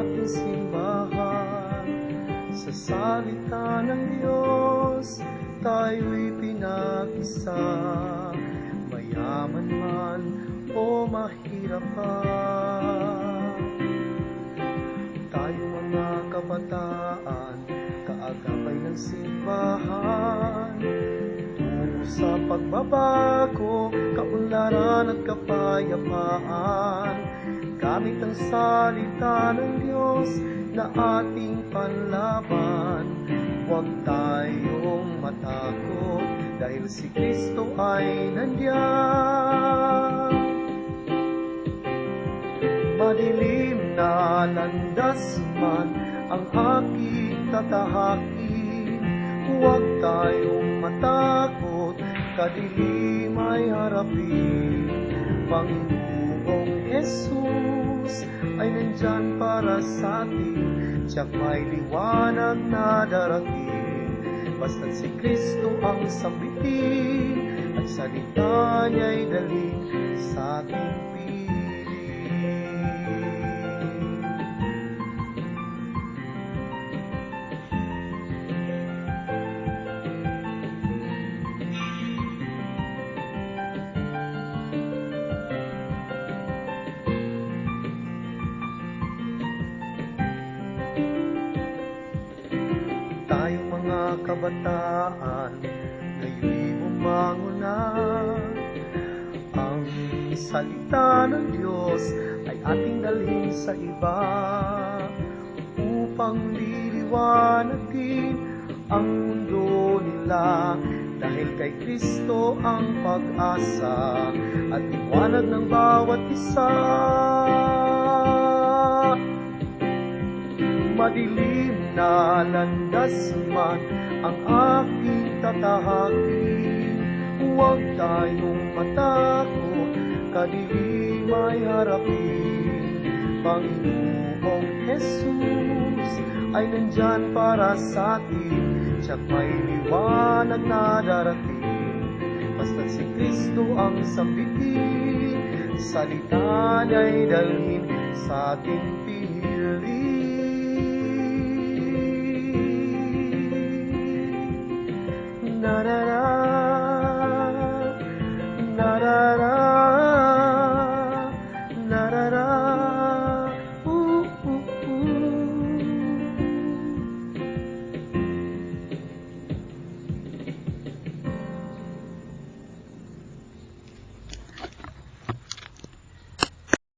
ating simbahan. Sa salita ng Diyos, tayo'y pinag-isa. Mayaman man o mahirap pa, tayo mga kabataan, kaagapay ng simbahan. Tungo sa pagbabago, kaunlaran at kapayapaan, gamit ang salita ng Diyos na ating panlaban. Huwag tayong matakot dahil si Kristo ay nandiyan. Madilim na landas man ang aking tatahakin, huwag tayong matakot, kadilim ay harapin. Panginoong Jesus ay nandyan para sa atin, tiyak may liwanag na darating. Basta't si Kristo ang sambitin, at salita niya'y dalhin sa ating piling. Tayong mga kabataan, ngayon'y bumangon na. Ang salita ng Diyos ay ating dalhin sa iba, upang liliwanagin ang mundo nila. Dahil kay Kristo ang pag-asa at liwanag ng bawat isa. Madilim na landas man ang aking tatahakin, huwag tayong matakot, kadilim ay harapin. Panginoong Jesus ay nandyan para sa atin, tiyak may liwanag na darating. Basta't si Kristo ang sambitin, salita niya'y dalhin sa ating piling. Na